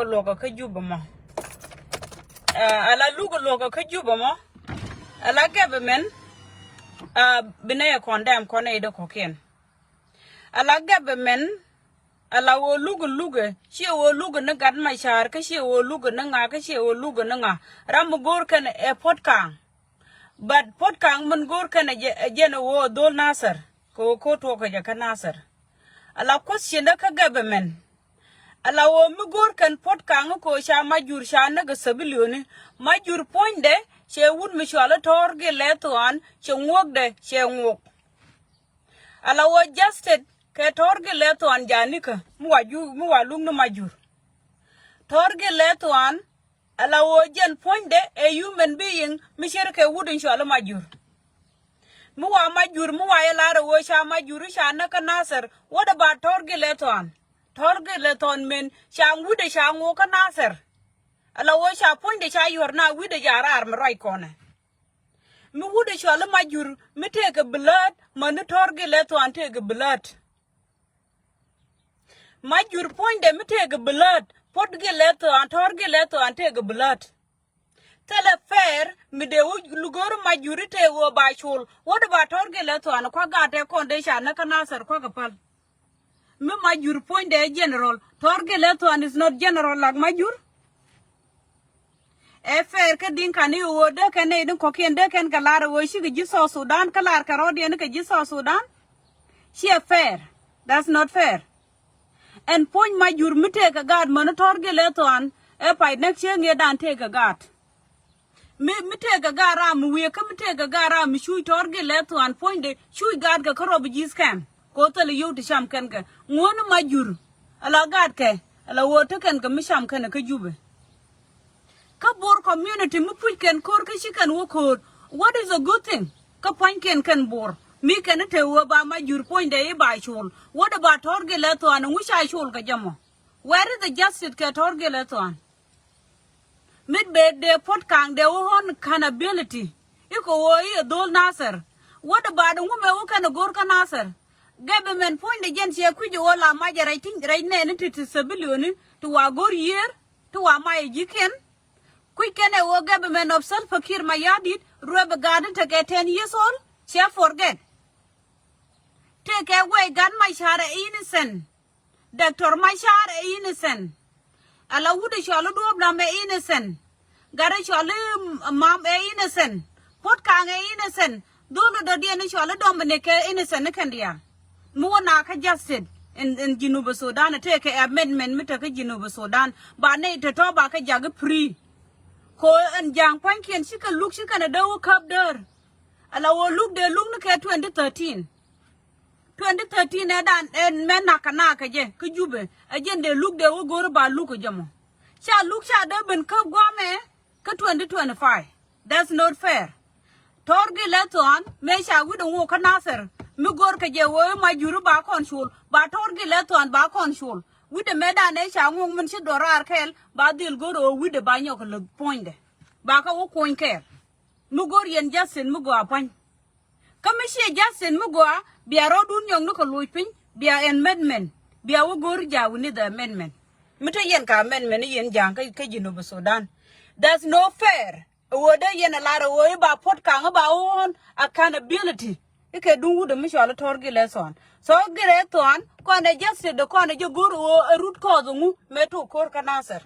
logo kajubama. Ala lugo logo kajubama. Ala government binaya condemn kona ido koken. Ala government ala wo lugo she wo lugo na gad ma shar ka she wo lugo na nga ka she wo lugo na nga ram gor kan e potkang but potkang mun gor kan jena wo dol nasar ko to ka ja nasar ala question da ka government ala wo mu gor kan potkang ko sha majur sha na ga sabilioni majur point de she wud mi shala torge letuan she ngok de she ngok ala wo justed ke torge letuan janika muwalum no majur torge letuan ala wo jen point de a human being mi shere ke wudin shala majur muwa yala wo sha majur sha na ka nasar what about torge letuan men sha wude sha ngo ka nasar ala wo sha point de sha yorna wude jara arm right corner mi wude shala majur mi take blood man torge letuan take blood majur point de mi take blood potge letuan torge letuan take blood tele fair mi de lugor majuri te wo ba chul what about torge letuan ko gate condition na kanasar ko gapal mi majur point de general torge letuan is not general like majur e fair ka din kan yo de kan ne din ko ken de kan galar wo shi gi so Sudan kalar karodi ne ka gi so Sudan she fair that's not fair and point majur mi take a guard man torge letuan e pai next year nge dan take a guard mi take a guard am we ka mi take a guard am shui torge letuan point de shui guard ka karo bi scam ko to le yuti sham kan ka ngon majur ala guard ke ala wo to kan ka mi sham kan ka jube ka bor community mi put kan kor ka shi kan wo ko what is a good thing ka point kan bor mi kan te wo ba majur point de ba shul what about torge letuan ngu sha shul ka jamo where is the justice ka torge letuan mid be de pot kang de won accountability iko wo yi dol nasar what about ngu me wo kan gor ka nasar government point de gen se ku jo la ma ja right ne ni to sabilioni to wa gor year to wa ma jiken ku ken e wo government of self fakir ma yadit robe garden to get 10 years old she forget take away gun my share innocent doctor my share innocent ala wude shalo do bla me innocent gare shalo mam innocent pot kang innocent do do dia ni shalo do me ke innocent kan dia mo na ka justice in Jinuba Sudan take amendment mi take Jinuba Sudan ba ne to ba ka jag free ko en jang pankien shika look shika na do kap der ala wo look de look ne ke 2013 dan en men nakana ka je ku jube ajen de look de wo gor ba look jamo sha de ben ka gome ka 2025 that's not fair torge leton me sha wu de wo ka nasar mi gor ka je wo ma juru ba konsul ba torge leton ba konsul wi de medan e sha ngong men shi dorar kel ba dil gor o wi de ba nyok le point de ba ka wo coin kel mi gor yen jasin mi go apan kami shi jasin mi go bia rodun nyong no ko luipin bia amendment bia wo gor jawu ni the amendment mita yen ka amendment yen jang ka Jinuba Sudan that's no fair wo de yen ala wo ba pot ka ba on accountability ike dungu de mishala torgi lesson so gire ton ko ne just de ko ne gor wo root cause ngu metu kor kanasar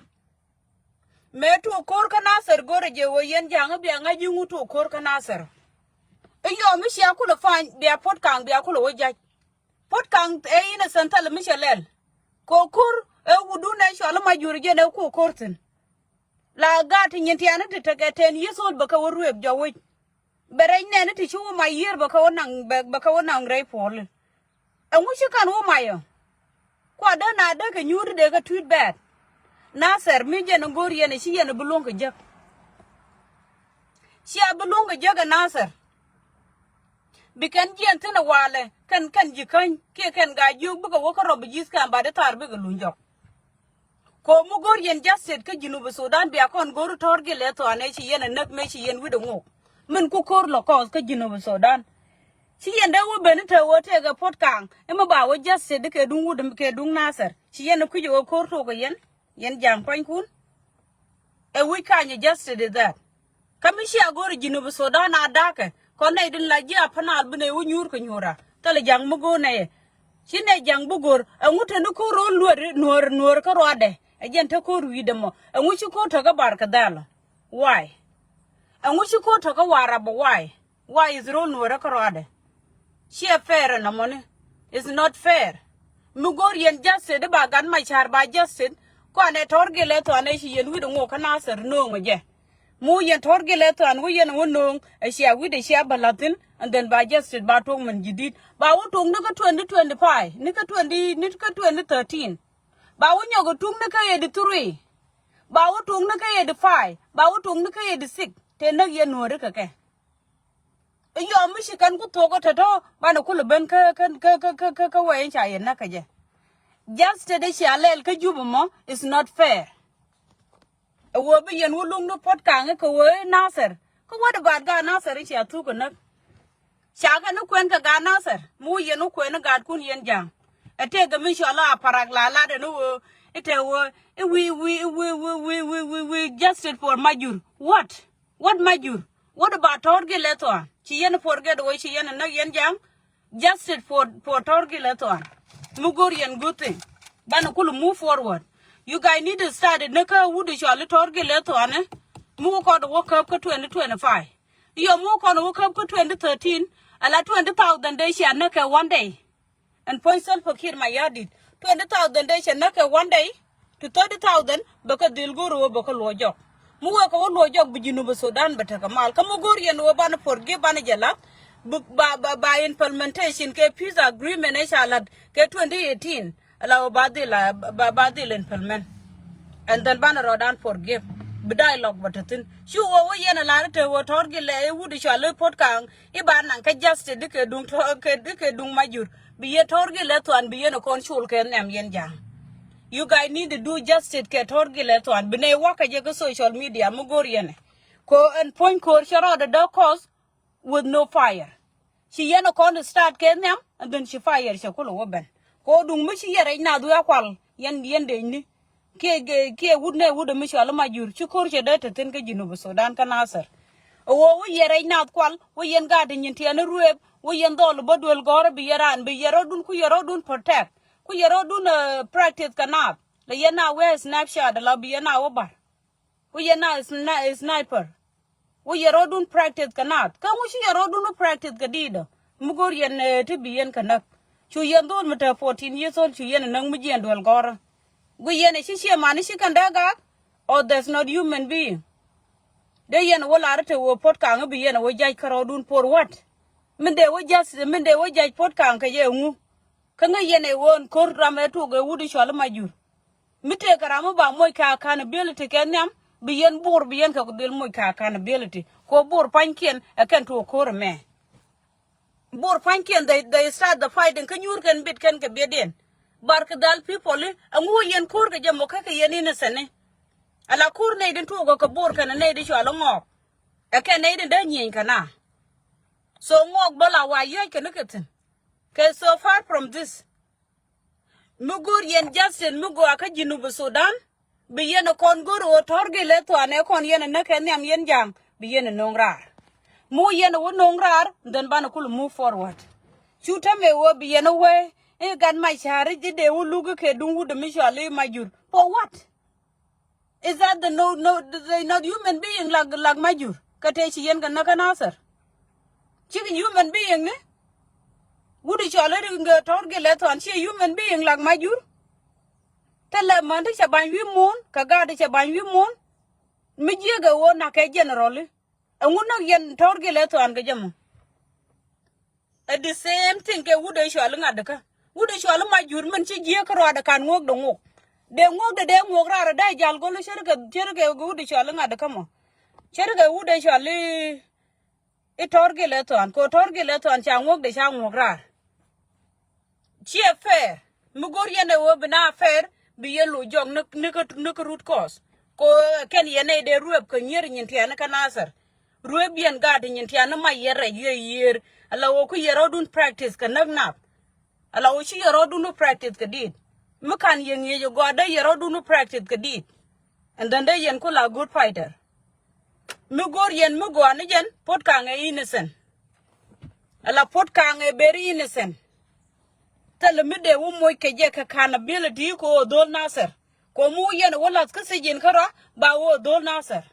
gore je wo yen jang bia ngaji ngu to kor kanasar yo mi sia ku lo fan bia pot kang bia ku lo ja pot kang e ina santal mi shalel ko kur e wudu na shala majuri je ne ku kortin la gati nyenti ana te take 10 years old baka woru e jawo bere ne ne ti chu ma year baka wonang rei pol e ngu shi kan wo mayo kwa da na da ka nyuri de ka tweet bad na ser mi je no gori ne shi ye ne bulong je shi a bulong je ga na ser bikan jian tana wale kan jikan ke kan ga yu buga wo ka rob jis kan ba da tar buga lunjo ko mu gor yen jaset ka Jinuba Sudan bia kon gor torge le to ane chi yen nak me chi yen wi de ngo min ku kor lo ko ka Jinuba Sudan chi yen da wo ben te wo te ga pot kang e ma ba wo jaset de ke dung wu de ke dung nasar chi yen ku jo kor to ko yen yen jang point kun e we can just did that kamishi agore Jinubu Sudan adake kone idin la ji apana albine unyur ko nyura tale jang mugo ne shine jang bugor ngute no ko ro nuor ko rode e jente ko ruidemo nguchi ko to ga barka dala why nguchi ko to ga warabo why is ro nuor ko rode she fair na money is not fair mugor yen just de bagan ma char ba just ko ane torgele to ane shi yen wido ngo kana ser no ngoje mu yen torgele to an yen wono e shi awide shi abalatin and then by just ba to man jidit ba wo tung ne ka 2025 ne ka 2013 ba wo nyogo tung ne ka yedi 3 ba wo tung ne ka yedi 5 ba wo tung ne ka yedi 6 te ne yen no re ka ke yo mi shi kan ku to ko to ba na kulu ben ka wayen cha yen na ka je just the shalel ka jubumo is not fair wo bi yen wulung no pot kang ko we naser ko what about ga naser chi atu ko nak shaga no kwen ka ga naser mu yen no kwen ga kun yen jang ate ga mi shala parag la de no ite wo we just it for majur what majur what about torge leto chi yen forget wo chi yen na yen jang just it for torge leto Mugorian good thing. Banakulu move forward. You guys need to start it. Naka would you a little leto on it? Move on the work up to 2025. You move on the work up to 2013. I like 20,000 days and naka one day. And point self for kid my yard did 20,000 days and naka one day to 30,000 because they'll go to a bocal job. Move a whole job with Jinubu Sudan, but a Kamal. Kamugorian over forgive Banajala. By implementation ke peace agreement eshalad ke 2018 allow badil implement and then ban rodan forgive the dialogue batatin shu wo yen la te wo torgile wudi shalo potkang iban nan ka just dike dung to ke dike dung majur biye torgile to an biye no control ke nem yen jang you guys need to do justice ke torgile to an bine waka je ko social media mugoriene ko and point ko shara the cause with no fire. She yen a con start Kenya and then she fire Shakolo Woban. Go do Michi right now do a qual yen de ke would ne would a Michel Majur, Chukur data think a Jinubu Sudan can answer. Oh, we ye right now qual, we yen garden in Tiana Rueb, we yen doll but will go be yeran, be yerodun kuyerodun protect, kuyerodun practice canap. The yena wear snapshot, the lobby yena over. We yena is sniper. We yerodun practice cannot. Can we see yerodun practice gadida? Mugorian to be yen canuck. Chu yen don't matter 14 years old, chu yen and Nangmuji and Dwelgora. We yen a shishia manishi can daga, or there's not human being. They yen a wall arate will pot kang be yen away jai carodun for what? Mende we just mende we jai pot kang kaye. Kanga yen a won court rame to go woody shalamajur. Mite karama ba moika can ability kenyam. Bien bor bien ka del moy ka accountability ko bor pankien a kan to ko me bor pankien they start the fighting kan yur kan bit kan ka beden barka dal people angu yen kur ka jamo ka yen ina sene ala kur ne den to go ka bor kan ne di shala ngok a kan ne den da nyin kana so ngok bala wa ye kan katin ke so far from this mugur yen justin mugo aka Jinubu Sudan Bien a congoro torge leto ane con yen na kenyam yen jang bien a nongrar. Mu yen a nongrar, then banakul move forward. Shoot me wo bien away, and got my charity de uluga ke dungu the mishale majur. For what? Is that the they not human being like majur? Kateshi yen can an answer. Chicken human being, eh? Would it your letting torge leto and she human being like majur? Tell a man to buy you moon, Kagadi to buy you moon. Mijiga won a generally. And would not yen torgileto and gajam. At the same thing, a wood a shalling at the car. Would a shallow my Jurman Chijiaka can walk the walk. They walk the damn walk out a day, Jal go to Cherga good shalling at the come. Cherga wood a shally a torgileto and co torgileto and shall walk the sham walk rar. Cheer fair. Mugorian a wobina fair. Be yellow jog nuka root cause. Ko ken yene de rueb ko nyer nyintiana kanasar. Rueb yen garden nyintiana ma year. Ala woku yerodun practice ka nagnap. Ala woku yerodun no practice ka did. Mukan yen ye go da yero do no practice kadit. And then they yen kula good fighter. Mugor yen mugo anijen pot kang e innocent. Ala pot kang e very innocent. Tell me de wo moy ke je ka accountability ko dol nasser. Ko mu yen wala ka se yen kara ba wo dol nasser.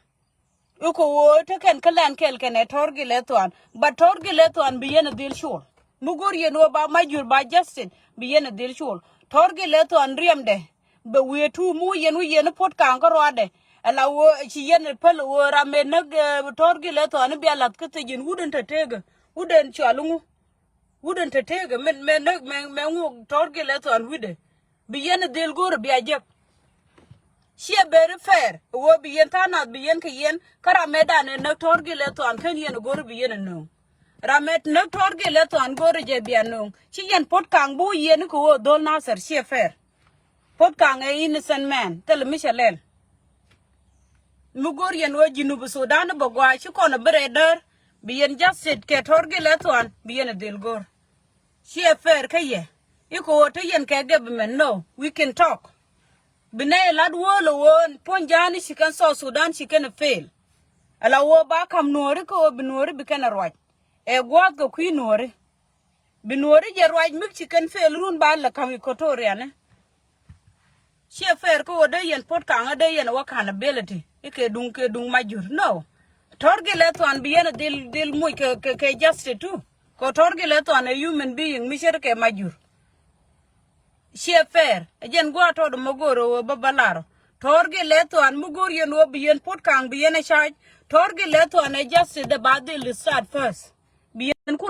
Uko wo te ken kalan kel ken e torgi letuan. But torgi letuan be yen a deal shul. Mugor yen wo ba majur ba justin be yen a deal shul. Torgi letuan riem de. But we two mu yen pot kang karo de. Ala wo chi yen pel wo rame nag torgi letuan be alat ka se yen wouldn't take. Wouldn't chalungu. Wouldn't take men torgi letuan wide. Be yen a deal go be a jep. She very fair. Wo be yen tana be yen kayen karamedan and no torgi letuan can yen go to be yen no. Ramet no torgi letuan go to jebia no. She yen pot kang bu yen ko dol nasser she fair. Pot kang a innocent man. Tell Michelle. Mugorian wo Jinubu Sudan Bogwa, she con a breder. Be yen just sit ke torgi letuan be yen a deal go. She a fair kaye. You go to yen kagabaman. No, we can talk. Binay lad wo won ponjani she can so Sudan she can fail. Ala wo ba kam Nueri ko Nueri be can a right. E gwat go Queen Nueri. Nueri je right mix she can fail run ba la kam Equatorian. She a fair ko day and pot kang a day and what kind of ability. Ike dung majur. No. Torgi letuan be a deal muy ke justice too. Ko torgi letuan a human being misher ke majur. She a fair. Again, go out of the Mogoro or Babalaro. Torgi leto and Mugorian will be in put kang be in a charge. Torgi leto and adjusted the body will start first. Be in cool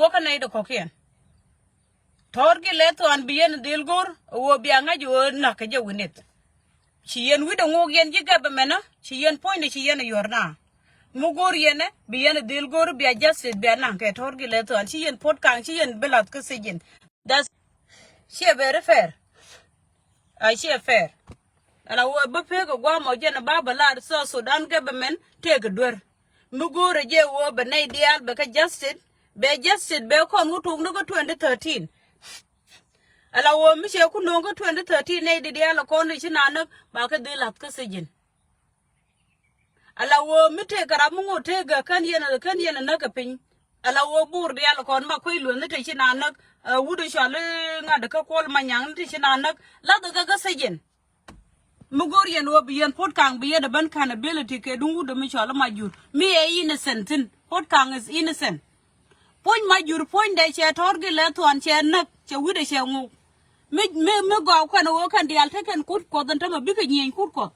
walk a night of cocaine. Torgi leto and be in a dilgor or be a you or knock a win it. She and with a Mogian Jigabamena, she and pointed she and your na. Mugorian be in a dilgor be adjusted be a nank at Torgi leto and she and put kang she and Bellat Cassidian. That's she a very fair. I she a fair. And I will be peg a guam or gen a baba lad so Sudan government take a door. Mugo reje wo benay dial beka adjusted be kon wutung no 2013. And I will miss you could no 2013 nay the dial kon chinanak baka de lat kasijin. And I will me take a ramungo take a canyon and nakaping. And I will board the alcon maquilu and the chinanak. Would shall at the call my young Tishananak, let the Gagasagin. Mugorian will be in Port Kang be a bun can ability, Kedun the Michel Majur. Me a innocent, Port Kang is innocent. Point Majur, point that she had torgi leto and she had not, she would a shall move. Me go can walk and the Altakan could call them a big and could call.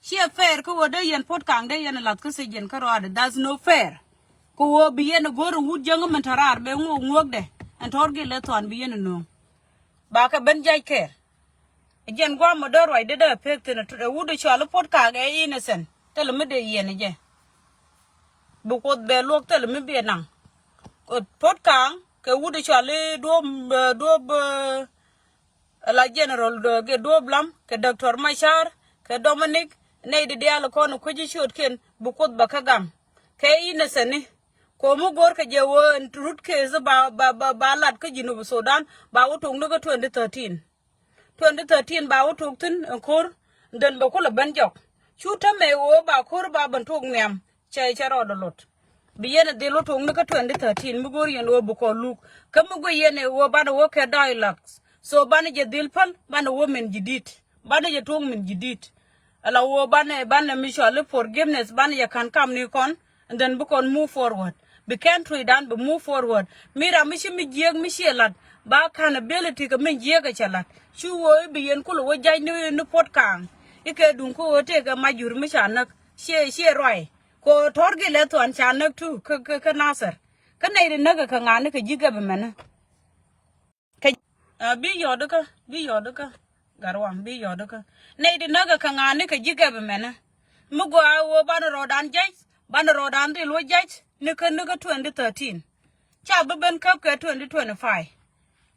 She a fair cover day and Port Kang day and a Latkasagan Karada. That's no fair. Ko be in a go wood young mentarar be work there and torgi leton be in no. Baka benjai care. Again, Guamador, I did a pick to the wood shall put cag innocent. Tell me the yen again. But what they look tell me be a nang. Pot kang, ke wood shall dob la general get doblam, ke Dr. Mashar, ke Dominic, nay the dialocon, which should kin, bukot bakagam. Ke innocent. Komu gor ka je wo root case ba lat ka Jinubu Sudan ba wutung no 2013 ba wutung tin kor den ba ko la banjok chuta me wo ba kor ba bantung nyam che ro do lot bi yene de lotung no 2013 mu gor yen wo bu ko luk ka mu go yene wo ba wo ka dialogues so ban je dilpal ban wo men jidit ban je tung men jidit ala wo ban mutual forgiveness ban ya kan kam ni kon and then bu kon move forward. Be country done, but move forward. Mira, Mishi Michelat, back ability to make Jaga Chalat. She will be in Kulu, which I knew in the port kang. You can do take a major Mishanak, she right. Ko Torgi Leto and Chanak too, Kanasser. Can I the Naga Kanganik a Jigabaman? Be Yodoka, Garwan, be Yodoka. Nay the Naga Kanganik a Jigabaman. Mugo, I banner road and jays, banner road and the jays. Nuka 2013. Chababan Kapka 2025.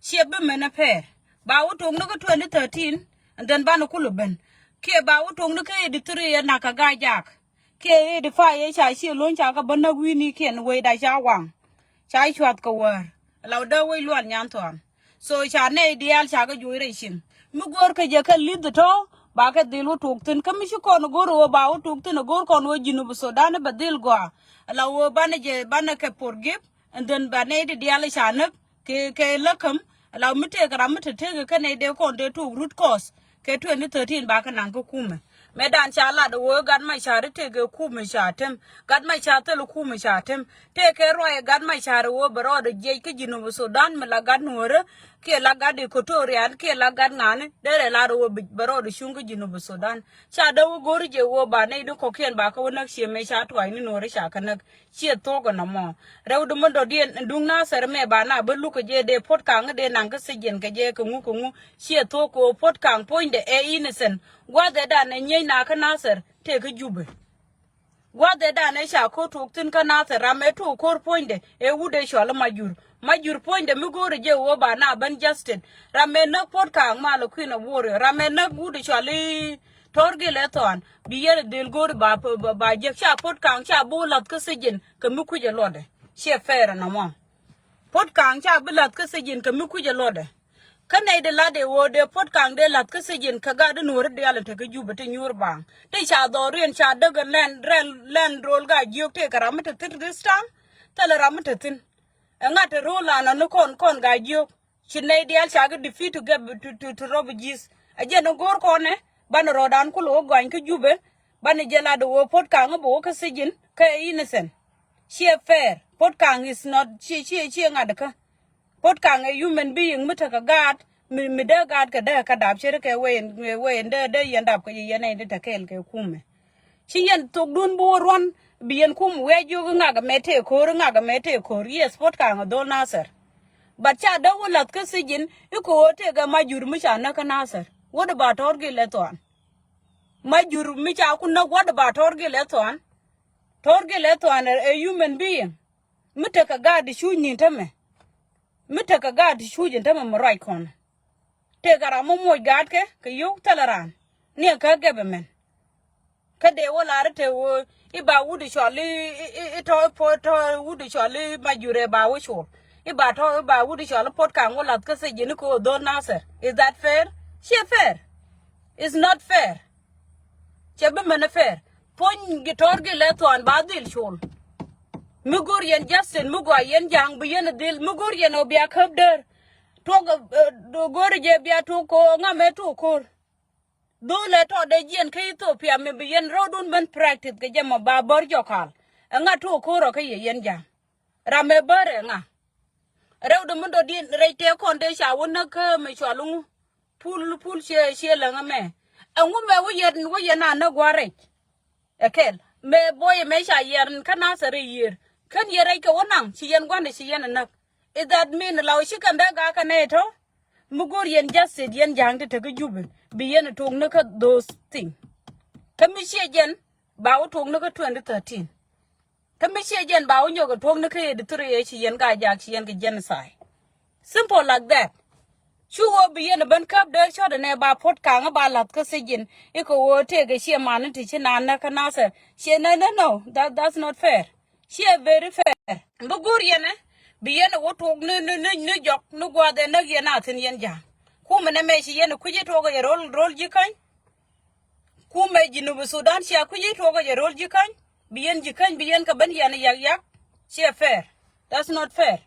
She a bimmen a pair. Bow to Nuka 2013 and then Banakuluben. Kia bow to Nuka 83 and Nakaga Jack. Kia 85 I see a lunch aka Banawini can wait as Yawang. Chai Chwatka were. Allow the way Luan Yanton. so chane ideal chaga juiration mugor ka je ka lid to ba ka dilu tuktin kamishi kon goro ba o tuktin gor kon wo jinu Sudan ba dil go la wo bana je bana ka forgive and then bana ideal chanak ke lakam la mite kara mite te ka ne de kon de to root cause ke 2013 ba ka nan ko kume medan chala the wo gad my share te ke kume shatem gad my chate lu kume shatem te ke roye gad my share wo bro de je ke jinu Sudan me la gad nuore ke la gad Equatorial ke la gad ngane dere la wo bro de shungu jinu Sudan cha da wo gor je wo ba ne do ko ken ba ka wona she me sha twai ni nuore sha kanak che to go na mo rew do mo do dien dung na ser me ba na be lu ko je de pot ka ngade nan ka se jen ke je ko ngu che to ko pot ka point de e innocent gwa de da ne nye na ka nasir te ka jube gwa de da ne sha ko tuktin ka nasir rame to kor poinde e wude shola majur poinde mi gore je wo ba na ban justin rame na pot ka ma lo queen of warrior rame na wude sholi torge le ton biye del gore ba je sha pot ka sha bulat ka sejin ka mi ku je lode she fere na mo pot ka sha bulat ka sejin ka mi ku je lode kana de la de wo de pot kang de lat ka sejin ka ga de nur de ala te ka juba te nyur bang te sha do rien sha de ga len rol ga juk te karam te tir this time tele ram te tin nga te rola na no kon ga juk chine de al sha ga defeat to get to refugees aje no gor ko ne ban rodan ku lo gwan ka jube ban je la de wo pot kang bo ka sejin ka innocent she fair pot kang is not she nga de ka pot kang a human being mutaka god mi de god ka da ka dab chere ke wen de yandap ka yene de takel ke kume chi yen to dun bo ron bien kum we ju nga ga mete ko yes pot kang do nasar bacha da wulat ka sijin iko te ga majur mi cha na ka nasar what about orgi leton majur mi cha ku na what about orgi leton a human being mutaka god shu ni tame mita ka gad shujin ta mam right kon te gara mo mo gad ke yu talaran ne ka gebe men ka de wala rete wo iba wudi sholi ito poto wudi sholi majure ba wo shol iba wudi sholi pot kan wala ka se jini ko do nasir is that fair she fair is not fair chebe men fair pon gitorge le to an badil shol mugur yen Justin mugo yen jang bu yen dil mugur yen obia kabder to do gor je bia to ko ngame to ko do le to de yen ke Ethiopia me bu yen rodun ben practice ke jama ba bor jokal nga to ko ro ke yen jang rame bare nga rew do mun do din reite kon de sha wona ka me chalung pul she la ngame angu me wo yen na gware ekel me boy me sha yen kana sare yer kan yere ke wonang ci yen gwande ci yen nak is that mean law shi kan daga ka ne to mugur yen just yen jang te ga jube bi yen to na ka those thing kami shi yen ba wo to na ka 2013 kami shi yen ba wo nyoga to na ka de tore ci yen ga jak ci yen ga genocide simple like that chuo bi yen ban kap de cho de ne ba pot ka nga ba lat ka se yen iko wo te ga shi man ti ci na ka na se she no that's not fair she very fair bugur yene bi yene woto ne jok no gwade na yena tin yen ja ku mene me shi yene kuje to ga rol jikan ku me jinu Sudan shi kuje to ga rol jikan bi yen ka ban yene yak she fair that's not fair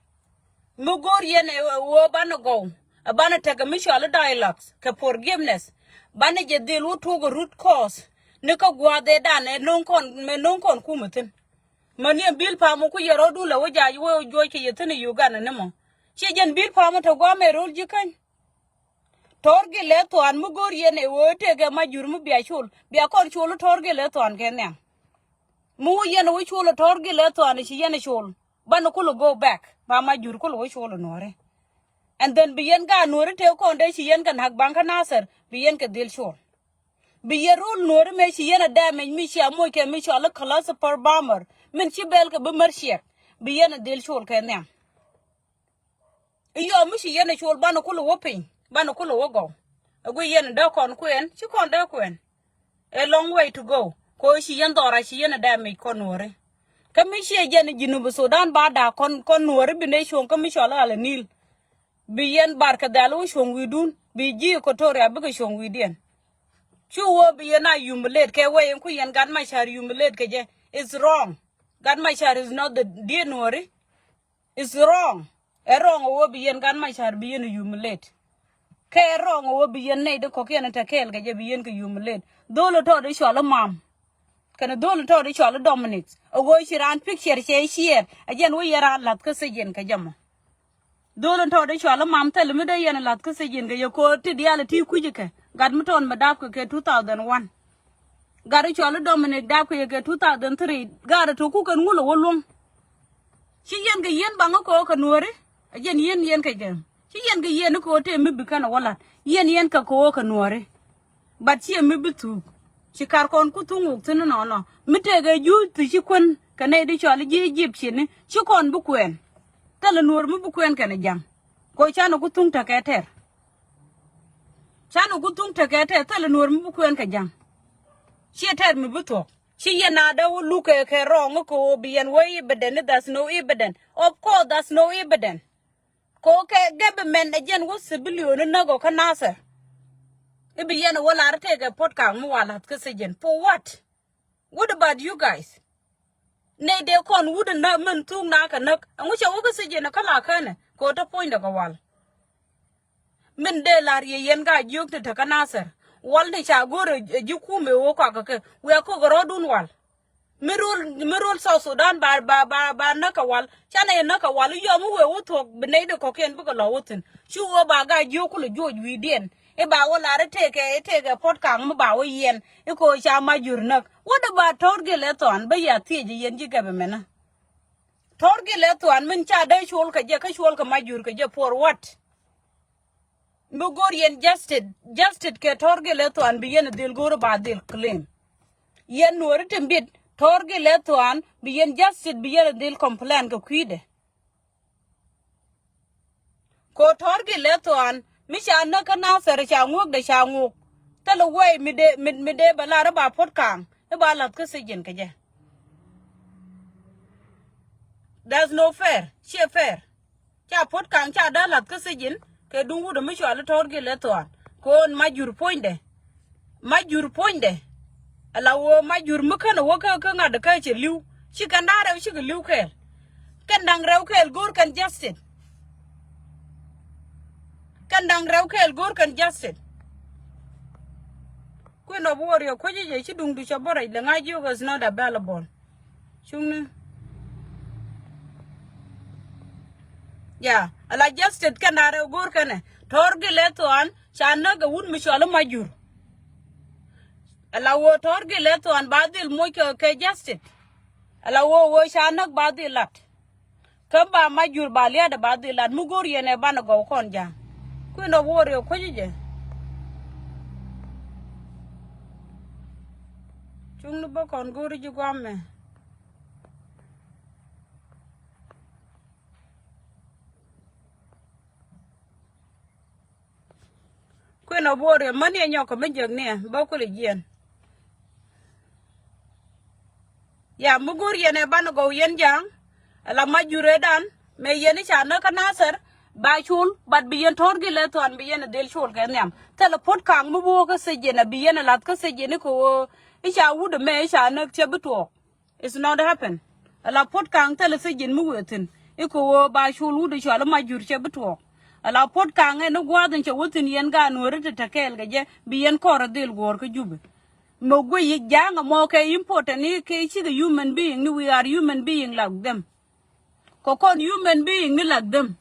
bugur yene wo ban go abana taga mutual dialogues ka forgiveness bana je dilu to ga root cause ne ka gwade da ne non kon ku mutin mani bil pa mo ku yero du la waja wo jo ke yetene Uganda ne mo che jen bil pa mo to gwa me rol jikan torge le to an mugor yene wo te ga majur mu biya kon chul torge le to an kenya mu yene wo chul torge le to an shi yene chul ban ku go back ba majur ku wo chul nore and then bien ga nore te ko nde shi yen kan hak banka nasir bien ke dil chul bi yerul nore me shi yene da me mi shi amoy ke mi chala class per bomber min ci bel ka be marshek bi yene del chol ka ne iyo mi ci yene chol bana kulu wopin bana kulu wogo agu yene da kon kwen ci kon da kwen a long way to go ko ci yen dora ci yene da me konore ka mi ci yene jinu Sudan ba da kon nore bi ne chon ka mi chala ala nil Bien barka dalu shong widun bi ji ko tore abuga shong widien chuo bi na humiliate ke way ku yen gan ma shar humiliate ke je it's wrong gan ma shar is not the dear Nueri it's wrong e wrong wo bi yen gan ma shar bi yen humiliate ke wrong wo bi yen ne de ko ken ta kel ke je bi yen ke humiliate dolo to de shola mam kana dolo to de shola Dominic o go shiran picture she share ajen wo yera lat ke se yen ke jama dole to de shala mam tel mi de yen lat ke se yin ge ko ti diala ti kuje ke gad mi ton ma dap ke 2001 gad shala Dominic dap ke 2003 gad to ku kan ngulo wolong ci yen ge yen banga ko ka Nueri yen ke dem ci yen ge yen ko te mi bi kana wala yen ka ko ka Nueri bat ci mi bi tu ci kar kon ku tungu tin no mi te ge ju ti ci kon kane de shala ji jip ci ni ci kon bu kwen tala Nueri mu bu kwen kana jam ko chano ku tung ta keter chano ku tung ta keter tala Nueri mu bu kwen ka jam she ter mi bu to she yana da look ke wrong ko bien way beden that's no evidence of course that's no evidence ko ke government again was billion na go kanasa e bi yana wala arte ke podcast mu wala ke sejen for what about you guys ne de kon wuda na men tung na ka nak angu che wo ka se je na kala kana ko ta point daga wal men de lar ye yen ga juk te ka nasar wal ne cha gore ji ku me wo ka ka we ko goro dun wal mirul so Sudan ba na ka wal chana na ka wal yo mu we wo to ne de ko ken bu ka lo wutin chu wo ba ga ju ku le jo wi den e ba wo la te ke podcast mu ba wo yen e ko cha ma jur nak what about torge le ton ba ya ti je yen ji ga be mena torge le ton min cha dai shol ka je ka shol ka ma jur ka je for what bu gor yen justed ke torge le ton bi yen dil gor ba dil claim yen Nueri timbit torge le ton bi yen justed bi yen dil complain ka kwide ko torge le ton mi cha na ka na ser cha nguk de cha nguk talo way mi de bala ra ba pot kang e ba lat ka se jen ka je that's no fair she fair cha pot kang cha da lat ka se jen ke dungu de mi chwa torge le ton ko majur poinde ala wo majur mu kana wo ka ngada ka che liu shi kan da rew shi liu kel kan dang rew kel gor kan justed kan dang rew kel gor kan justed ko no warrior ko je shi dung du chabora le ngaji was not available chung ya ala justed kan da rew gor kan torge le ton chana ga wun mi shala majur ala wo torge le ton badil mo ke justed ala wo shanak badilat kamba majur balia da badilat mu gor yene bana go kon ja ko no warrior ko je chung nu ba kon gor ju gomme ko no warrior man ye nyoko me jeg ne ba ko le jen ya mu gor yene bana go yen jang la majure dan me yene chana ka nasar ba chul bat bi yen torge le ton bi yen del chul ga nyam teleport kang mu bo ka se jena bi yen lat ka se jene ko isha wude me isha na che buto it's not happen la pot kang tele se jen mu wetin iko ba chul wude chala majur che buto la pot kang no gwadin che wutin yen ga Nueri ta kel ga je bi yen kor del gor ka jube mo gwe yi janga mo ke important ni ke chi the human being ni we are human being like them kokon human being ni like them